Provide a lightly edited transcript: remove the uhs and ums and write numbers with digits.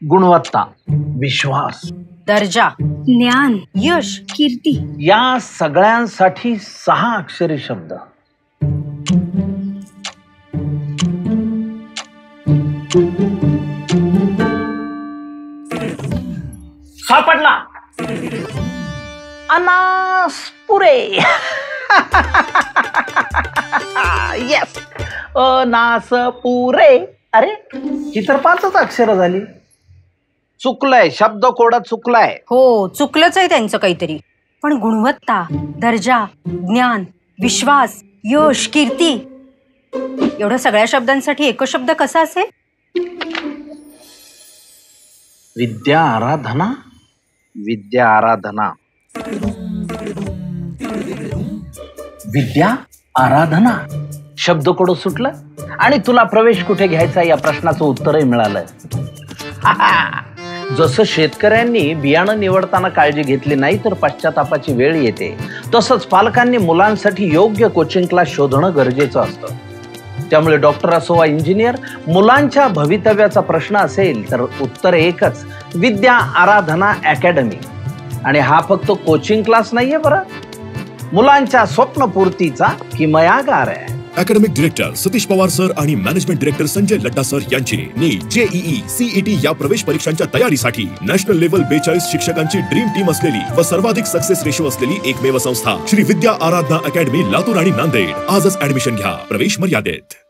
गुणवत्ता, विश्वास, दर्जा, ज्ञान, यश, कीर्ती या सगळ्यांसाठी 6 अक्षरी शब्द. सापडला. अनासपुरे. येस, अनासपुरे. अरे ही तर 5च अक्षर झाली. चुकलंय, शब्द कोडा चुकलाय. हो चुकलंच आहे त्यांचं काहीतरी. पण गुणवत्ता, दर्जा, ज्ञान, विश्वास, यश, कीर्ती एवढ्या सगळ्या शब्दांसाठी एकच शब्द कसा असेल? विद्या आराधना. विद्या आराधना. विद्या आराधना शब्द कोड सुटलं आणि तुला प्रवेश कुठे घ्यायचा या प्रश्नाचं उत्तरही मिळालं. जसं शेतकऱ्यांनी बियाणं निवडताना काळजी घेतली नाही तर पश्चातापाची वेळ येते, तसंच पालकांनी मुलांसाठी योग्य कोचिंग क्लास शोधणं गरजेचं असतं. त्यामुळे डॉक्टर असो वा इंजिनियर, मुलांच्या भवितव्याचा प्रश्न असेल तर उत्तर एकच, विद्या आराधना अकॅडमी. आणि हा फक्त कोचिंग क्लास नाहीये बरं, मुलांच्या स्वप्नपूर्तीचा किमयागार आहे. Academic director Satish Pawar sir आणि management director Sanjay Ladda sir यांची नीट, जेईई, सीईटी या प्रवेश परीक्षांच्या तयारीसाठी नॅशनल लेव्हल 42 शिक्षकांची ड्रीम टीम असलेली व सर्वाधिक सक्सेस रेशो असलेली एकमेव संस्था श्री विद्या आराधना अकॅडमी, लातूर आणि नांदेड. आजच ऍडमिशन घ्या, प्रवेश मर्यादित.